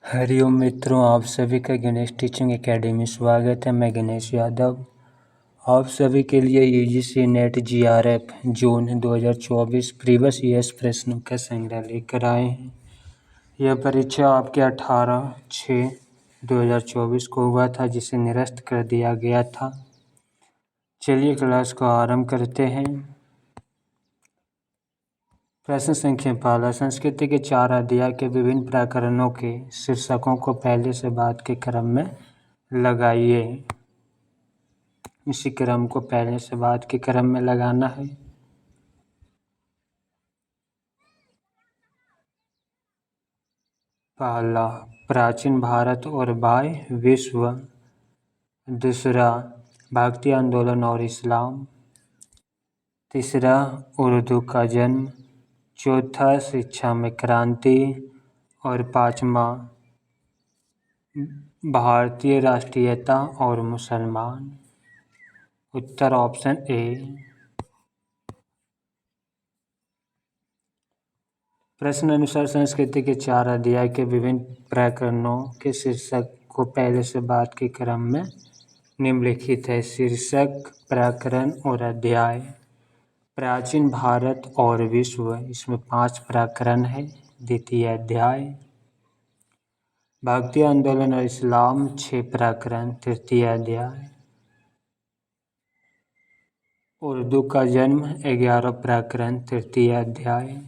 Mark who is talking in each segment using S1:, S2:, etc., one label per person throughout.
S1: हरिओम मित्रों, आप सभी का गणेश टीचिंग एकेडमी स्वागत है। मैं गणेश यादव आप सभी के लिए यूजीसी नेट जीआरएफ जून 2024 प्रीवियस ईयर्स प्रश्नों का संग्रह लेकर आए हैं। यह परीक्षा आपके 18/6/2024 को हुआ था, जिसे निरस्त कर दिया गया था। चलिए क्लास को आरंभ करते हैं। प्रश्न संख्या पहला, संस्कृति के 4 अध्याय के विभिन्न प्रकरणों के शीर्षकों को पहले से बाद के क्रम में लगाइए। इसी क्रम को पहले से बाद के क्रम में लगाना है। पहला, प्राचीन भारत और बाह्य विश्व। दूसरा, भक्ति आंदोलन और इस्लाम। तीसरा, उर्दू का जन्म। चौथा, शिक्षा में क्रांति। और पांचवा, भारतीय राष्ट्रीयता और मुसलमान। उत्तर ऑप्शन ए। प्रश्न अनुसार संस्कृति के 4 अध्याय के विभिन्न प्रकरणों के शीर्षक को पहले से बाद के क्रम में निम्नलिखित है। शीर्षक, प्रकरण और अध्याय। प्राचीन भारत और विश्व, इसमें 5 प्रकरण है। द्वितीय अध्याय। भक्ति आंदोलन और इस्लाम, 6 प्रकरण। तृतीय अध्याय। उर्दू का जन्म, 11 प्रकरण। तृतीय अध्याय।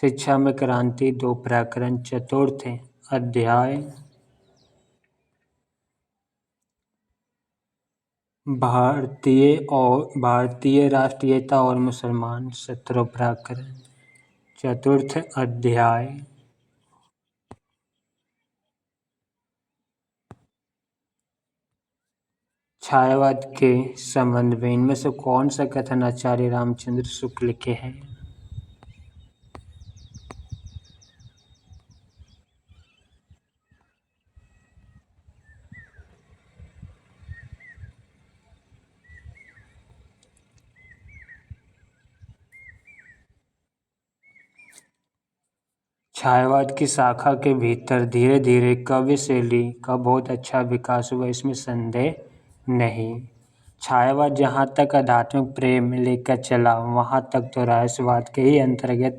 S1: शिक्षा में क्रांति, 2 प्रकरण। चतुर्थ अध्याय। भारतीय राष्ट्रीयता और मुसलमान, 17 प्रकरण। चतुर्थ अध्याय। छायावाद के संबंध में इनमें से कौन सा कथन आचार्य रामचंद्र शुक्ल के हैं? छायावाद की शाखा के भीतर धीरे धीरे काव्य शैली का बहुत अच्छा विकास हुआ, इसमें संदेह नहीं। छायावाद जहाँ तक आध्यात्मिक प्रेम लेकर चला, वहाँ तक तो रहस्यवाद के ही अंतर्गत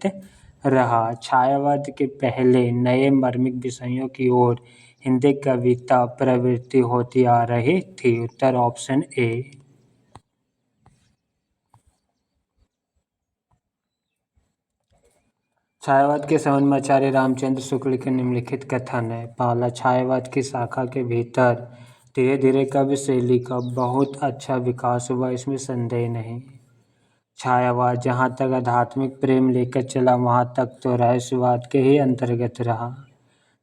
S1: रहा। छायावाद के पहले नए मार्मिक विषयों की ओर हिंदी कविता प्रवृत्ति होती आ रही थी। उत्तर ऑप्शन ए। छायावाद के संबंध में आचार्य रामचंद्र शुक्ल के निम्नलिखित कथन है। पहला, छायावाद की शाखा के भीतर धीरे धीरे काव्य शैली का बहुत अच्छा विकास हुआ, इसमें संदेह नहीं। छायावाद जहाँ तक आध्यात्मिक प्रेम लेकर चला, वहाँ तक तो रहस्यवाद के ही अंतर्गत रहा।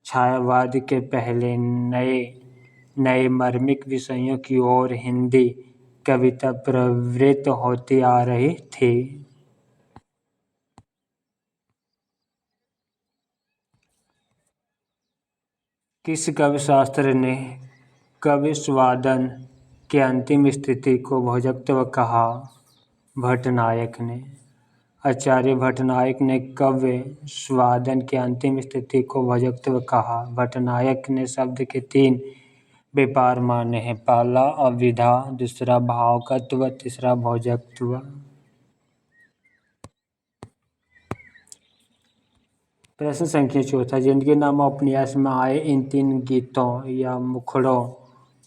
S1: छायावाद के पहले नए मार्मिक विषयों की ओर हिंदी कविता प्रवृत्त होती आ रही थी। किस काव्य शास्त्र ने काव्य स्वादन की अंतिम स्थिति को भोजकत्व कहा? भट्टनायक ने। आचार्य भट्टनायक ने काव्य स्वादन की अंतिम स्थिति को भोजकत्व कहा। भट्टनायक ने शब्द के 3 व्यापार माने हैं। पहला अविधा, दूसरा भावकत्व, तीसरा भोजकत्व। प्रश्न संख्या चौथा, जिनके नाम उपन्यास में आए इन 3 गीतों या मुखड़ों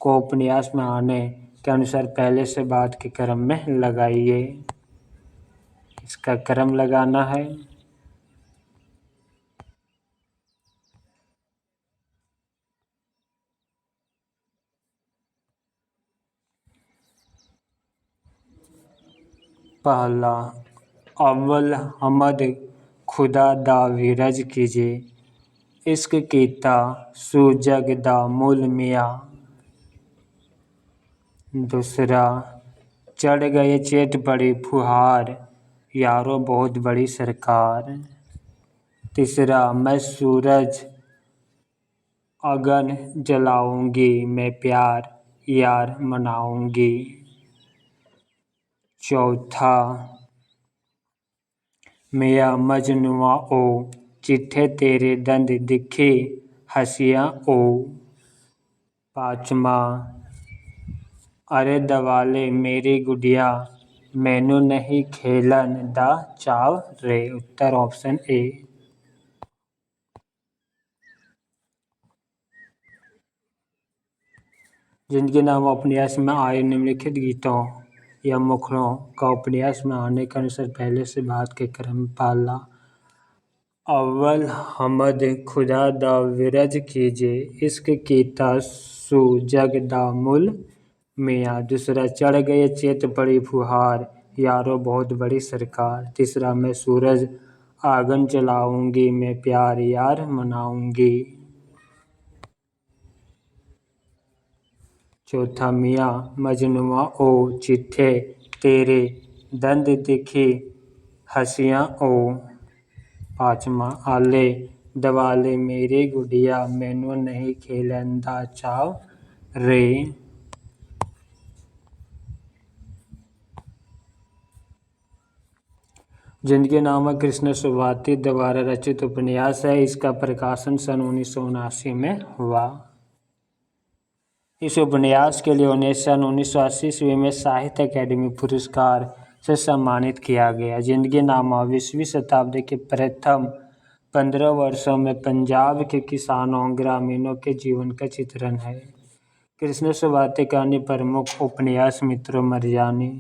S1: को उपन्यास में आने के अनुसार पहले से बाद के क्रम में लगाइए। इसका क्रम लगाना है। पहला, अव्वल हमद खुदा दा विरज कीजिए, इश्क कीता सूजग दा मूल मियाँ। दूसरा, चढ़ गए चेट बड़ी फुहार, यारो बहुत बड़ी सरकार। तीसरा, मैं सूरज अगन जलाऊंगी, मैं प्यार यार मनाऊंगी। चौथा, मियाँ मजनुआ ओ चिट्ठे तेरे दंद दिखे, हंसियाँ ओ। पाँचवा, अरे दवाले मेरी गुड़िया मैनू नहीं खेलन दा चाव रे। उत्तर ऑप्शन ए। जिनके नाम उपन्यास में आए निम्नलिखित गीतों या मुखड़ों का उपन्यास में आने के अनुसार पहले से बाद के क्रम में पाला। अव्वल हमद खुदा दा विरज कीजे, इश्क कीता सू जग दा मुल मियाँ। दूसरा, चढ़ गए चेत बड़ी फुहार, यारो बहुत बड़ी सरकार। तीसरा, मैं सूरज आंगन जलाऊंगी, मैं प्यार यार मनाऊंगी। चौथा, मियाँ मजनुआ ओ चिट्ठे तेरे दंद दिखी हंसियाँ ओ। पाँचवा, आले दवाले मेरी गुड़िया मैनू नहीं खेलन दा चाव रे। जिनके नाम है कृष्ण सुभाती द्वारा रचित उपन्यास है। इसका प्रकाशन सन 1979 में हुआ। इस उपन्यास के लिए उन्हें सन 1980 ईस्वी में साहित्य अकादमी पुरस्कार से सम्मानित किया गया। जिनके नाम 20वीं शताब्दी के प्रथम 15 वर्षों में पंजाब के किसानों ग्रामीणों के जीवन का चित्रण है। कृष्ण सुभाती का अन्य प्रमुख उपन्यास मित्रों मरजानी,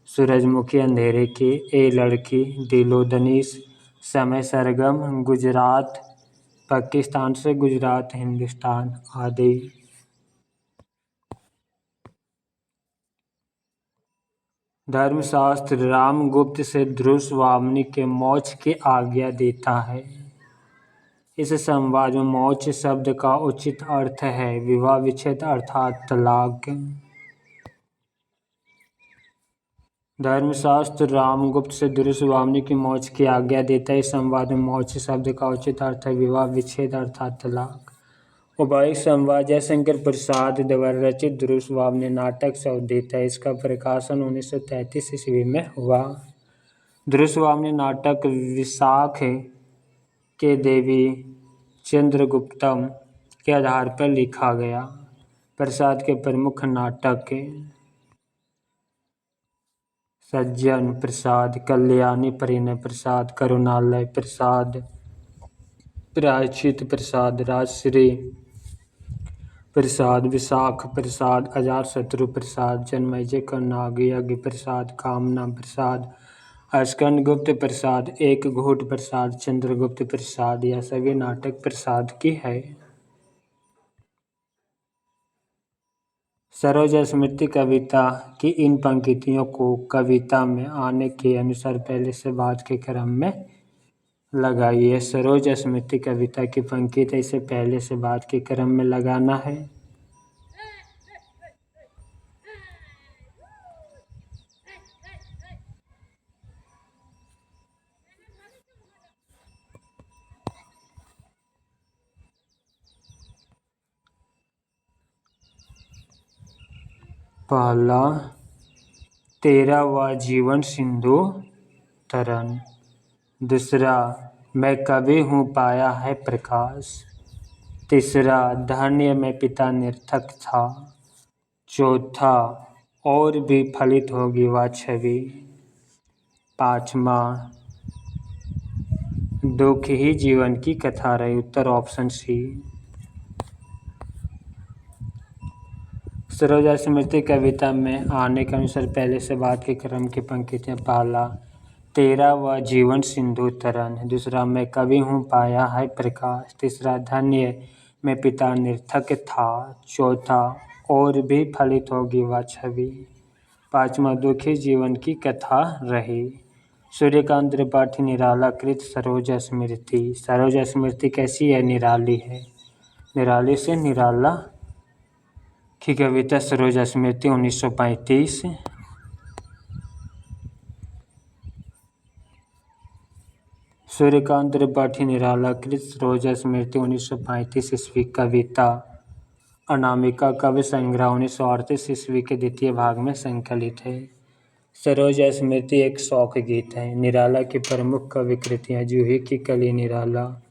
S1: सूरजमुखी अंधेरे की, ए लड़की, दिलो दनीस, समय सरगम, गुजरात पाकिस्तान से गुजरात हिंदुस्तान आदि। धर्मशास्त्र रामगुप्त से ध्रुवस्वामिनी के मोक्ष की आज्ञा देता है। इस संवाद में मोक्ष शब्द का उचित अर्थ है विवाह विच्छेद अर्थात तलाक। धर्मशास्त्र रामगुप्त से ध्रुवस्वामिनी की मोक्ष की आज्ञा देता है। इस संवाद में मोक्ष शब्द का उचित अर्थ है विवाह विच्छेद अर्थात तलाक। उपायुक्त संवाद जयशंकर प्रसाद द्वारा रचित ध्रुवस्वामिनी नाटक संवधित है। इसका प्रकाशन 1933 ईस्वी में हुआ। ध्रुवस्वामिनी नाटक विशाख के देवी चंद्रगुप्तम के आधार पर लिखा गया। प्रसाद के प्रमुख नाटक सज्जन प्रसाद, कल्याणी परिणय प्रसाद, करुणालय प्रसाद, प्रायश्चित प्रसाद, राजश्री प्रसाद, विशाख प्रसाद, अजातशत्रु प्रसाद, जन्मेजय का नागयज्ञ प्रसाद, कामना प्रसाद, स्कंदगुप्त प्रसाद, एक घूट प्रसाद, चंद्रगुप्त प्रसाद, यह सभी नाटक प्रसाद की है। सरोज स्मृति कविता की इन पंक्तियों को कविता में आने के अनुसार पहले से बाद के क्रम में लगाइए। सरोज स्मृति कविता की पंक्ति इसे पहले से बाद के क्रम में लगाना है। पहला, तेरा वह जीवन सिंधु तरन। दूसरा, मैं कभी हूँ पाया है प्रकाश। तीसरा, धन्य में पिता निरर्थक था। चौथा, और भी फलित होगी वह छवि। पाँचवा, दुख ही जीवन की कथा रही। उत्तर ऑप्शन सी। सरोज स्मृति कविता में आने के अनुसार पहले से बाद के क्रम की पंक्तियाँ। पहला, तेरा वह जीवन सिंधु तरन। दूसरा, मैं कभी हूँ पाया है प्रकाश। तीसरा, धन्य में पिता निरर्थक था। चौथा, और भी फलित होगी वह छवि। पाँचवा, दुखी जीवन की कथा रही। सूर्यकांत त्रिपाठी निराला कृत सरोज स्मृति। सरोज स्मृति कैसी है? निराली है। निराली से निराला की कविता सरोज स्मृति 1935। सूर्यकांत त्रिपाठी निराला कृत सरोज स्मृति 1935 ईस्वी कविता अनामिका काव्य संग्रह 1938 ईस्वी के द्वितीय भाग में संकलित है। सरोज स्मृति एक शौक गीत है। निराला की प्रमुख कवि कृतियाँ जूही की कली निराला,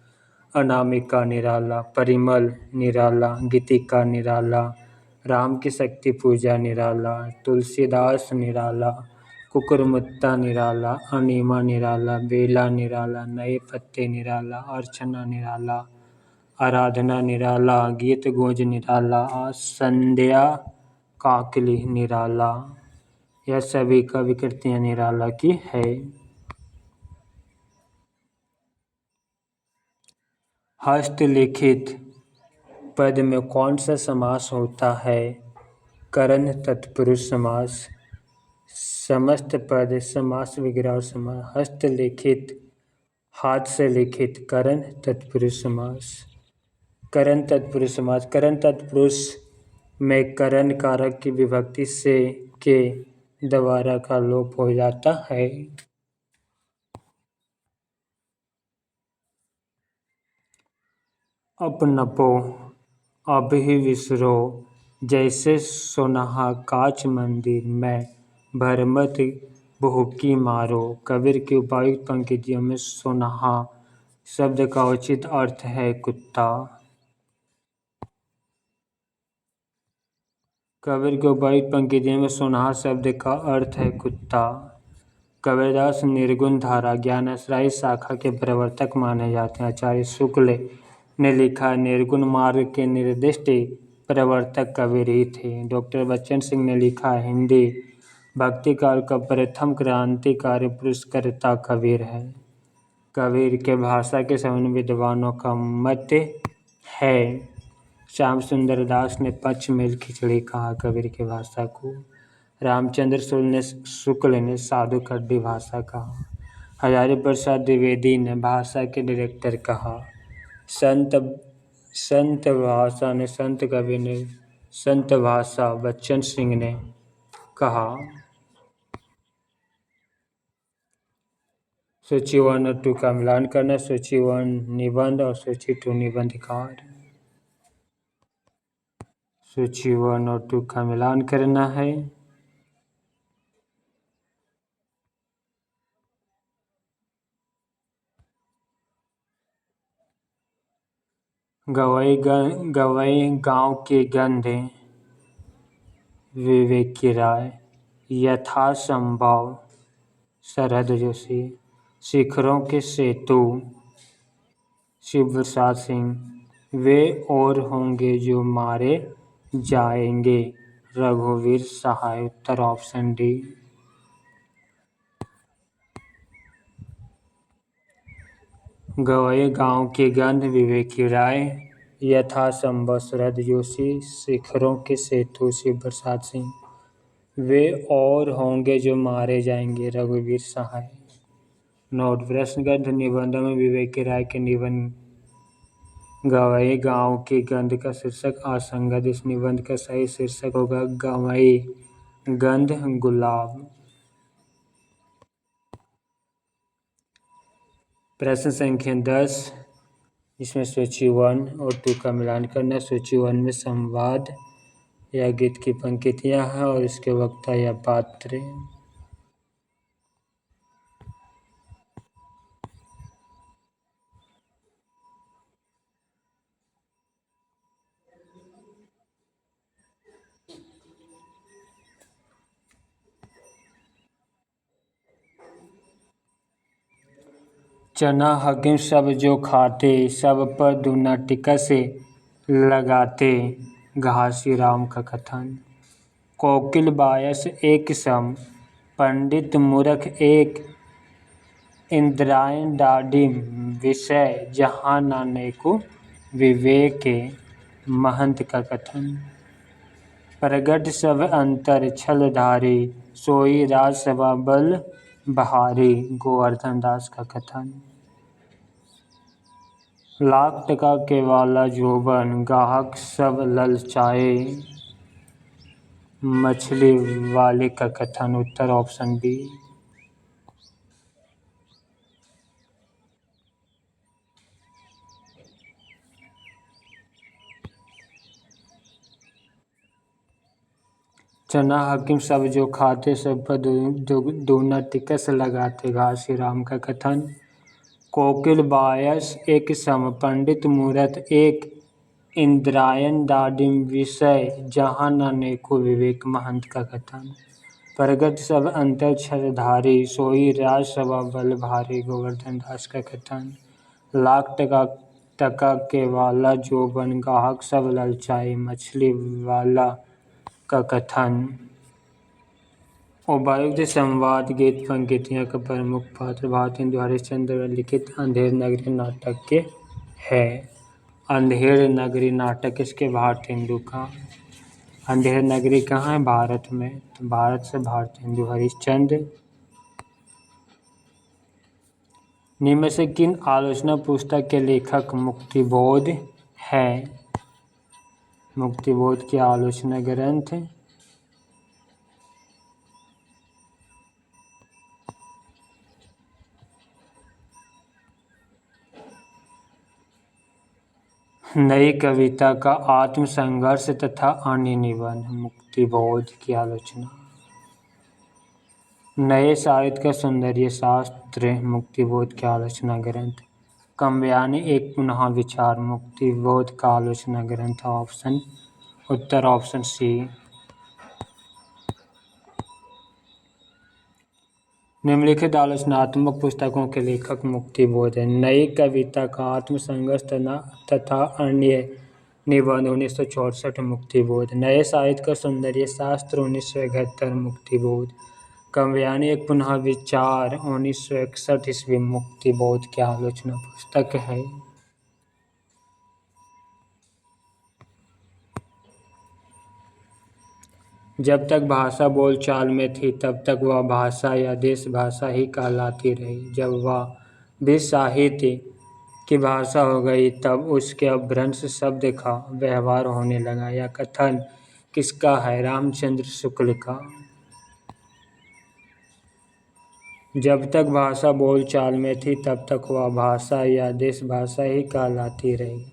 S1: अनामिका निराला, परिमल निराला, गीतिका निराला, राम की शक्ति पूजा निराला, तुलसीदास निराला, कुकुरमुत्ता निराला, अनीमा निराला, बेला निराला, नए पत्ते निराला, अर्चना निराला, आराधना निराला, गीत गूंज निराला, संध्या काकली निराला। यह सभी कविकृतियाँ निराला की है। हस्तलिखित पद में कौन सा समास होता है? करण तत्पुरुष समास। समस्त पद समास विग्रह समास। हस्तलिखित हाथ से लिखित करण तत्पुरुष समास। करण तत्पुरुष समास। करण तत्पुरुष में करण कारक की विभक्ति से के द्वारा का लोप हो जाता है। अपनपो अभी विसरो, जैसे सोनाहा कांच मंदिर में भरमत भूखी मारो। कबीर की उपर्युक्त पंक्तियों में सोनाहा शब्द का उचित अर्थ है कुत्ता। कबीर के उपर्युक्त पंक्तियों में सोनाहा शब्द का अर्थ है कुत्ता। कबीरदास निर्गुण धारा ज्ञानाश्रयी शाखा के प्रवर्तक माने जाते हैं। आचार्य शुक्ल ने लिखा, निर्गुण मार्ग के निर्दिष्ट प्रवर्तक कबीर ही थे। डॉक्टर बच्चन सिंह ने लिखा, हिंदी भक्तिकाल का प्रथम क्रांतिकारी पुरस्कर्ता कबीर है। कबीर के भाषा के संबंध में विद्वानों का मत है। श्याम सुंदर दास ने पंचमेल खिचड़ी कहा कबीर की भाषा को। रामचंद्र शुक्ल ने साधु खड्डी भाषा कहा। हजारी प्रसाद द्विवेदी ने भाषा के डायरेक्टर कहा। संत भाषा ने संत कबीर ने संत भाषा बच्चन सिंह ने कहा। सूची 1 और 2 का मिलान करना। सूची 1 निबंध और सूची 2 निबंधकार। सूची 1 और 2 का मिलान करना है। गवई गांव की गंध विवेकी राय। यथासंभव शरद जोशी। शिखरों के सेतु शिव प्रसाद सिंह। वे और होंगे जो मारे जाएंगे रघुवीर सहाय। उत्तर ऑप्शन डी। गवई गांव की गंध विवेकी राय। यथासंभव शरद जोशी। शिखरों के सेतु शिव प्रसाद सिंह। वे और होंगे जो मारे जाएंगे रघुवीर सहाय। नोट, प्रश्नगत निबंधों में विवेकी राय के निबंध गवई गांव की गंध का शीर्षक असंगत। इस निबंध का सही शीर्षक होगा गवई गंध गुलाब। प्रश्न संख्या 10, इसमें सूची 1 और 2 का मिलान करना। सूची 1 में संवाद या गीत की पंक्तियां हैं और इसके वक्ता या पात्र। चना हकीम सब जो खाते, सब पर दूना टिकस लगाते। घासी राम का कथन। कोकिल बायस एक सम, पंडित मूर्ख एक। इंद्रायण डाढ़ी विषय जहाँ नाने को विवेक। महंत का कथन। प्रगट सब अंतर छलधारी, सोई राजसभा बल बहारी। गोवर्धन दास का कथन। लाख टका के वाला जोबन, गाहक सब ललचाए। मछली वाले का कथन। उत्तर ऑप्शन बी। चना हकीम सब जो खाते, सब पर दूना टिकस लगाते। घासी राम का कथन। कोकिल बायस एक समपंडित मूरत एक इंद्रायण दाडिम विषय जहाँ अनेको विवेक महंत का कथन प्रगट सब अंतर छत्रधारी सोई राज सभा बल भारी गोवर्धन दास का कथन लाख टका के वाला जो बन गाहक सब ललचाई मछली वाला का कथन उपायुक्त संवाद गीत पंक्तियों का प्रमुख पात्र भारतेंदु हिंदू हरिश्चंद्र द्वारा लिखित अंधेर नगरी नाटक के है। अंधेर नगरी नाटक किसके भारतेंदु का। अंधेर नगरी कहाँ है भारत में, तो भारत से भारतेंदु हरिश्चंद्र। निम्न से किन आलोचना पुस्तक के लेखक मुक्तिबोध है। मुक्तिबोध की आलोचना ग्रंथ नई कविता का आत्मसंघर्ष तथा अन्य निबंध मुक्तिबोध की आलोचना। नए साहित्य का सौंदर्य शास्त्र मुक्तिबोध की आलोचना ग्रंथ। काव्यानि एक पुनः विचार मुक्तिबोध का आलोचना ग्रंथ। ऑप्शन उत्तर ऑप्शन सी। निम्नलिखित आलोचनात्मक पुस्तकों के लेखक मुक्तिबोध है। नई कविता का आत्मसंघर्ष तथा अन्य निबंध 1964 मुक्तिबोध। नए साहित्य का सौंदर्य शास्त्र 1971 मुक्तिबोध। काव्यानि एक पुनः विचार 1961 ईस्वी मुक्तिबोध की आलोचना पुस्तक है। जब तक भाषा बोलचाल में थी तब तक वह भाषा या देश भाषा ही कहलाती रही। जब वह भी साहित्य की भाषा हो गई तब उसके अपभ्रंश शब्द का व्यवहार होने लगा। यह कथन किसका है, रामचंद्र शुक्ल का। जब तक भाषा बोलचाल में थी तब तक वह भाषा या देश भाषा ही कहलाती रही।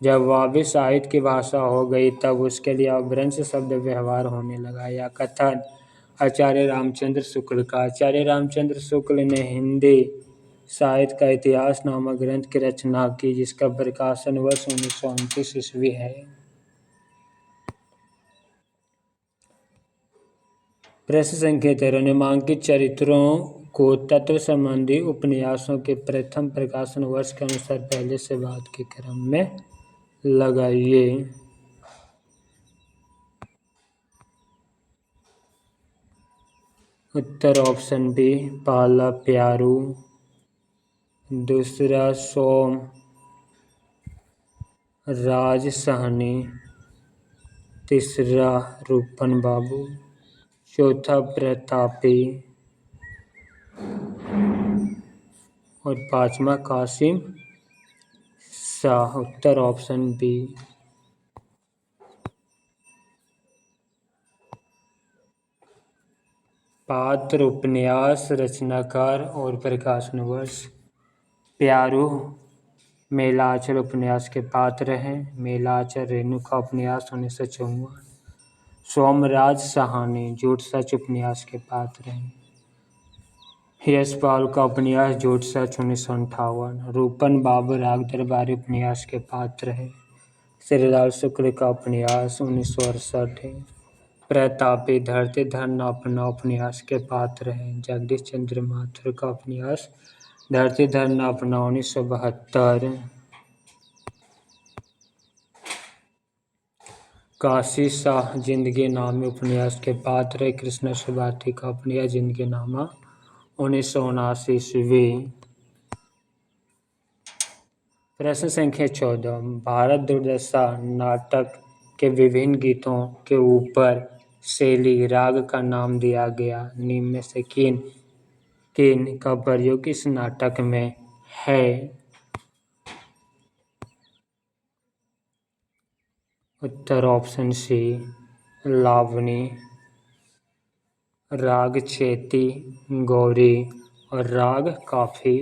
S1: जब वह भी साहित्य की भाषा हो गई तब उसके लिए अपभ्रंश शब्द व्यवहार होने लगा। यह कथन आचार्य रामचंद्र शुक्ल का। आचार्य रामचंद्र शुक्ल ने हिंदी साहित्य का इतिहास नामक ग्रंथ की रचना की जिसका प्रकाशन वर्ष 1929 ईस्वी है। प्रश्न संख्या 13 निम्नांकित चरित्रों को तत्व संबंधी उपन्यासों के प्रथम प्रकाशन वर्ष के अनुसार पहले से बाद के क्रम में लगाइए। उत्तर ऑप्शन बी पहला प्यारू, दूसरा सोम राज सहनी, तीसरा रूपन बाबू, चौथा प्रतापी और पांचवा कासिम शाह। उत्तर ऑप्शन बी। पात्र, उपन्यास, रचनाकार और प्रकाशन वर्ष। प्यारू मेलाचल उपन्यास के पात्र हैं। मेलाचल रेणु का उपन्यास 1954। सोमराज सहानी झूठ सच उपन्यास के पात्र हैं। यशपाल का उपन्यास झूठ सच 1958। रूपन बाबू राग दरबारी उपन्यास के पात्र हैं। श्रीलाल शुक्ल का उपन्यास 1968 है। प्रतापी धरती धरना अपना उपन्यास के पात्र हैं। जगदीश चंद्र माथुर का उपन्यास धरती धरना अपना 1972। काशी शाह जिंदगी नामे उपन्यास के पात्र है। कृष्ण सुभाती का उपन्यास जिंदगी नामा 1979 ईस्वी। प्रश्न संख्या 14 भारत दुर्दशा नाटक के विभिन्न गीतों के ऊपर शैली राग का नाम दिया गया। निम्न में से किन किन का प्रयोग इस नाटक में है। उत्तर ऑप्शन सी लावणी, राग चेती, गौरी और राग काफी।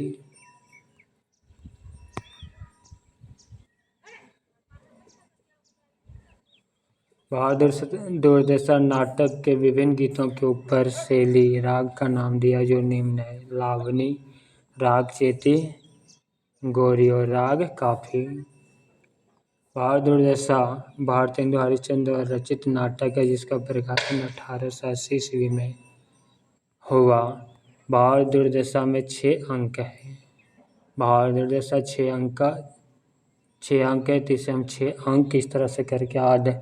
S1: भारत दुर्दशा नाटक के विभिन्न गीतों के ऊपर शैली राग का नाम दिया जो निम्न है। लावणी, राग चेती, गोरी और राग काफी। भाव दुर्दशा भारतेंदु हरिश्चंद्र द्वारा रचित नाटक है जिसका प्रकाशन 1880 ईस्वी में हुआ। भाव दुर्दशा में 6 अंक है। भाव दुर्दशा 6 अंक है, तो इसे हम 6 अंक इस तरह से करके आज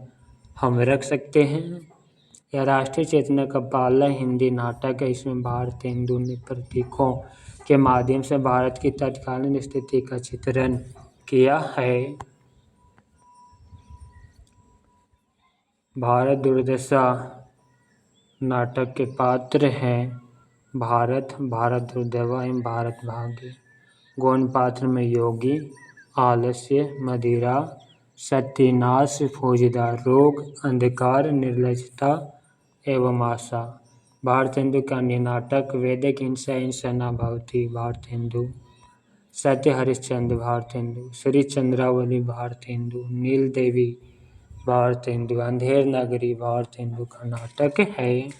S1: हम रख सकते हैं। यह राष्ट्रीय चेतना का पहला हिंदी नाटक है। इसमें भारतेंदु ने प्रतीकों के माध्यम से भारत की तत्कालीन स्थिति का चित्रण किया है। भारत दुर्दशा नाटक के पात्र हैं भारत, भारत दुर्दैव एवं भारत भाग्य। गौण पात्र में योगी, आलस्य, मदिरा, सत्यानाश, फौजदार, रोग, अंधकार, निर्लजता एवं आशा। भारतेंदु का अन्य नाटक वैदिक हिंसा हिंसा न भवति भारतेंदु, सत्य हरिश्चंद्र भारतेंदु, श्री चंद्रावली भारतेंदु, नील देवी भारतेंदु, अंधेर नगरी भारतेंदु का नाटक है।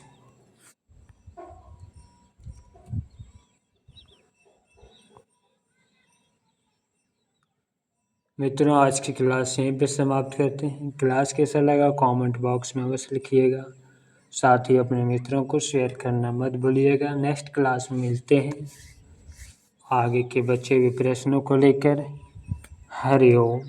S1: मित्रों, आज की क्लास यहीं पे समाप्त करते हैं। क्लास कैसा लगा कमेंट बॉक्स में अवश्य लिखिएगा। साथ ही अपने मित्रों को शेयर करना मत भूलिएगा। नेक्स्ट क्लास में मिलते हैं आगे के बचे हुए प्रश्नों को लेकर। हरि ओम।